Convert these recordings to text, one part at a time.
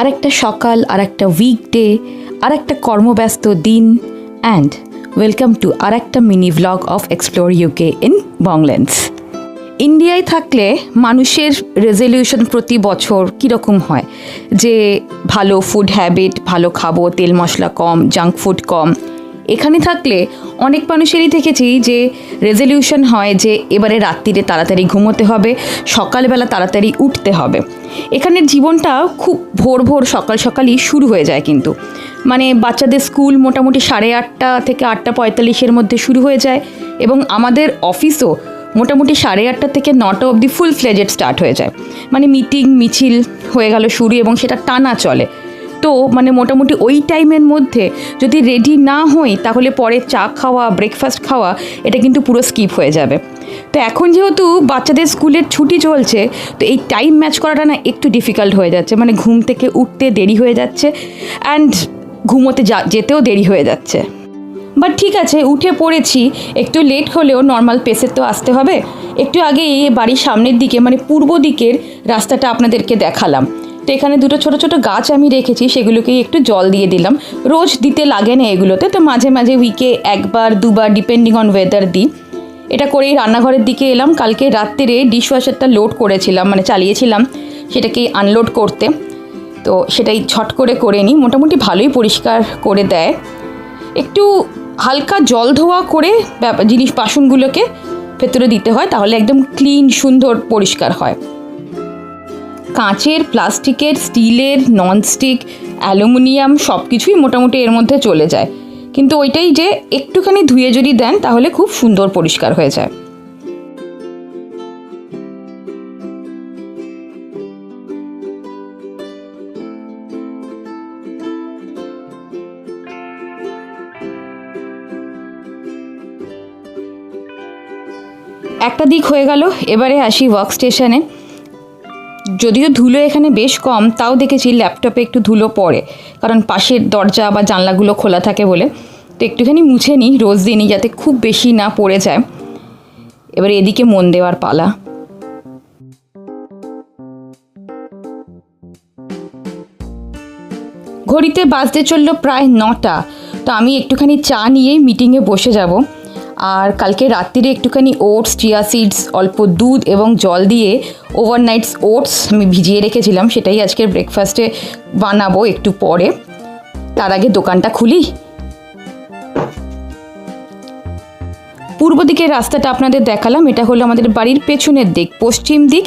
আরেকটা সকাল, আরেকটা উইকডে, আরেকটা কর্মব্যস্ত দিন অ্যান্ড ওয়েলকাম টু আরেকটা mini vlog of explore UK in Bonglands. ইন্ডিয়ায় থাকলে মানুষের রেজলিউশন প্রতি বছর কীরকম হয় যে ভালো ফুড হ্যাবিট, ভালো খাবো, তেল মশলা কম, জাঙ্ক ফুড কম। এখানে থাকলে অনেক মানুষেরই দেখেছি যে রেজলিউশন হয় যে এবারে রাত্রিরে তাড়াতাড়ি ঘুমোতে হবে, সকালবেলা তাড়াতাড়ি উঠতে হবে। এখানের জীবনটা খুব ভোর ভোর সকাল সকালই শুরু হয়ে যায়, কিন্তু মানে বাচ্চাদের স্কুল মোটামুটি 8:30 থেকে 8:45 মধ্যে শুরু হয়ে যায় এবং আমাদের অফিসও মোটামুটি 8:30 থেকে 9টা অবধি ফুল ফ্লেজেড স্টার্ট হয়ে যায়। মানে মিটিং মিছিল হয়ে গেল শুরু এবং সেটা টানা চলে। তো মানে মোটামুটি ওই টাইমের মধ্যে যদি রেডি না হই তাহলে পরে চা খাওয়া, ব্রেকফাস্ট খাওয়া এটা কিন্তু পুরো স্কিপ হয়ে যাবে। তো এখন যেহেতু বাচ্চাদের স্কুলের ছুটি চলছে, তো এই টাইম ম্যাচ করাটা না একটু ডিফিকাল্ট হয়ে যাচ্ছে। মানে ঘুম থেকে উঠতে দেরি হয়ে যাচ্ছে অ্যান্ড ঘুমোতে যেতেও দেরি হয়ে যাচ্ছে। বাট ঠিক আছে, উঠে পড়েছি, একটু লেট হলেও নর্মাল পেসে তো আসতে হবে। একটু আগে বাড়ির সামনের দিকে মানে পূর্ব দিকের রাস্তাটা আপনাদেরকে দেখালাম। তো এখানে দুটো ছোট ছোট গাছ আমি রেখেছি, সেগুলোকেই একটু জল দিয়ে দিলাম। রোজ দিতে লাগে না এগুলোতে, তো মাঝে মাঝে উইকে একবার দুবার ডিপেন্ডিং অন ওয়েদার দিই। এটা করেই রান্নাঘরের দিকে এলাম। কালকে রাত্রে ডিশওয়াশারটা লোড করেছিলাম, মানে চালিয়েছিলাম সেটাকে আনলোড করতে, তো সেটাই ঝট করে নিই। মোটামুটি ভালোই পরিষ্কার করে দেয়। একটু হালকা জল ধোয়া করে জিনিস বাসনগুলোকে ভেতরে দিতে হয়, তাহলে একদম ক্লিন সুন্দর পরিষ্কার হয়। কাঁচের, প্লাস্টিকের, স্টিলের, ননস্টিক, অ্যালুমিনিয়াম সব কিছুই মোটামুটি এর মধ্যে চলে যায়, কিন্তু ওইটাই যে একটুখানি ধুয়ে যদি দেন তাহলে খুব সুন্দর পরিষ্কার হয়ে যায়। একটা দিক হয়ে গেল, এবারে আসি ওয়ার্ক স্টেশনে। যদিও ধুলো এখানে বেশ কম, তাও দেখেছি ল্যাপটপে একটু ধুলো পড়ে, কারণ পাশের দরজা বা জানলাগুলো খোলা থাকে বলে। তো একটুখানি মুছে নিই রোজ দিনই, যাতে খুব বেশি না পড়ে যায়। এবারে এদিকে মন দেওয়ার পালা। ঘড়িতে বাজতে চললো প্রায় 9টা। তো আমি একটুখানি চা নিয়েই মিটিংয়ে বসে যাব। আর কালকে রাত্রিরে একটুখানি ওটস, চিয়া সিডস, অল্প দুধ এবং জল দিয়ে ওভারনাইটস ওটস আমি ভিজিয়ে রেখেছিলাম, সেটাই আজকের ব্রেকফাস্টে বানাবো একটু পরে। তার আগে দোকানটা খুলি। পূর্ব দিকের রাস্তাটা আপনাদের দেখালাম, এটা হলো আমাদের বাড়ির পেছনের দিক, পশ্চিম দিক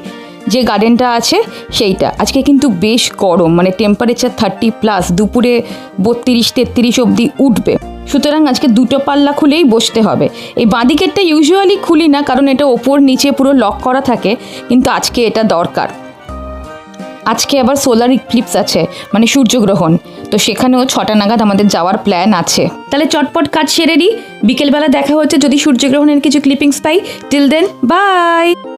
যে গার্ডেনটা আছে সেইটা। আজকে কিন্তু বেশ গরম, মানে টেম্পারেচার 30+, দুপুরে 32-33 অবধি উঠবে। সুতরাং আজকে দুটো পাল্লা খুলেই বসতে হবে। এই বাঁদিকেরটা ইউজুয়ালি খুলি না, কারণ এটা ওপর নিচে পুরো লক করা থাকে, কিন্তু আজকে এটা দরকার। আজকে আবার সোলার ইক্লিপস আছে, মানে সূর্যগ্রহণ, তো সেখানেও 6টা নাগাদ আমাদের যাওয়ার প্ল্যান আছে। তাহলে চটপট কাজ সেরে নিই, বিকেলবেলা দেখা হচ্ছে যদি সূর্যগ্রহণের কিছু ক্লিপিংস পাই। Till then, by.